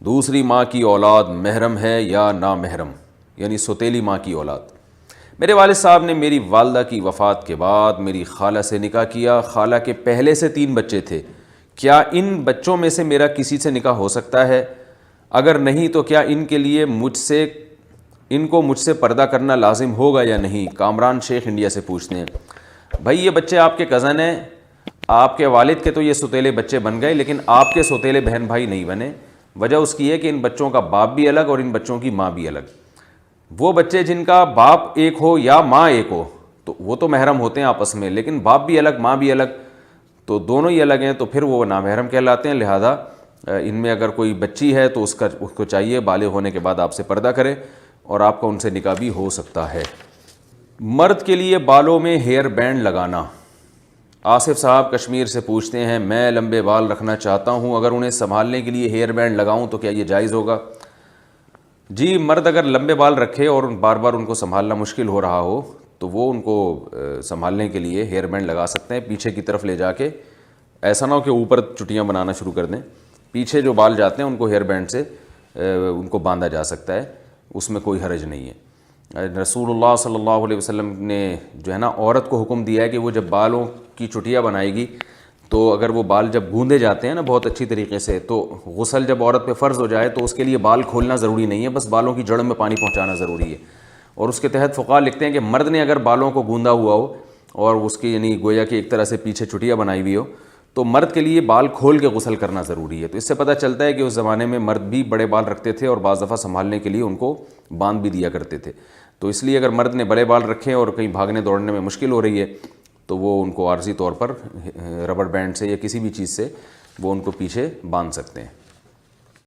دوسری ماں کی اولاد محرم ہے یا نامحرم، یعنی سوتیلی ماں کی اولاد۔ میرے والد صاحب نے میری والدہ کی وفات کے بعد میری خالہ سے نکاح کیا۔ خالہ کے پہلے سے 3 بچے تھے، کیا ان بچوں میں سے میرا کسی سے نکاح ہو سکتا ہے؟ اگر نہیں تو کیا ان کے لیے ان کو مجھ سے پردہ کرنا لازم ہوگا یا نہیں؟ کامران شیخ انڈیا سے پوچھتے ہیں۔ بھائی یہ بچے آپ کے کزن ہیں، آپ کے والد کے تو یہ سوتیلے بچے بن گئے، لیکن آپ کے سوتیلے بہن بھائی نہیں بنے۔ وجہ اس کی ہے کہ ان بچوں کا باپ بھی الگ اور ان بچوں کی ماں بھی الگ۔ وہ بچے جن کا باپ ایک ہو یا ماں ایک ہو تو وہ تو محرم ہوتے ہیں آپس میں، لیکن باپ بھی الگ ماں بھی الگ، تو دونوں ہی الگ ہیں، تو پھر وہ نامحرم کہلاتے ہیں۔ لہذا ان میں اگر کوئی بچی ہے تو اس کو چاہیے بالغ ہونے کے بعد آپ سے پردہ کرے، اور آپ کا ان سے نکاح بھی ہو سکتا ہے۔ مرد کے لیے بالوں میں ہیئر بینڈ لگانا۔ آصف صاحب کشمیر سے پوچھتے ہیں، میں لمبے بال رکھنا چاہتا ہوں، اگر انہیں سنبھالنے کے لیے ہیئر بینڈ لگاؤں تو کیا یہ جائز ہوگا؟ جی، مرد اگر لمبے بال رکھے اور بار بار ان کو سنبھالنا مشکل ہو رہا ہو تو وہ ان کو سنبھالنے کے لیے ہیئر بینڈ لگا سکتے ہیں، پیچھے کی طرف لے جا کے۔ ایسا نہ ہو کہ اوپر چٹیاں بنانا شروع کر دیں، پیچھے جو بال جاتے ہیں ان کو ہیئر بینڈ سے ان کو باندھا جا سکتا ہے، اس میں کوئی حرج نہیں ہے۔ رسول اللہ صلی اللہ علیہ وسلم نے جو ہے نا عورت کو حکم دیا ہے کہ وہ جب بالوں کی چٹیاں بنائے گی تو اگر وہ بال جب گوندے جاتے ہیں نا بہت اچھی طریقے سے، تو غسل جب عورت پہ فرض ہو جائے تو اس کے لیے بال کھولنا ضروری نہیں ہے، بس بالوں کی جڑ میں پانی پہنچانا ضروری ہے۔ اور اس کے تحت فقہاء لکھتے ہیں کہ مرد نے اگر بالوں کو گوندا ہوا ہو اور اس کی یعنی گویا کہ ایک طرح سے پیچھے چٹیاں بنائی ہوئی ہو تو مرد کے لیے بال کھول کے غسل کرنا ضروری ہے۔ تو اس سے پتہ چلتا ہے کہ اس زمانے میں مرد بھی بڑے بال رکھتے تھے اور بعض دفعہ سنبھالنے کے لیے ان کو باندھ بھی دیا کرتے تھے۔ تو اس لیے اگر مرد نے بڑے بال رکھے اور کہیں بھاگنے دوڑنے میں مشکل ہو رہی ہے تو وہ ان کو عارضی طور پر ربڑ بینڈ سے یا کسی بھی چیز سے وہ ان کو پیچھے باندھ سکتے ہیں۔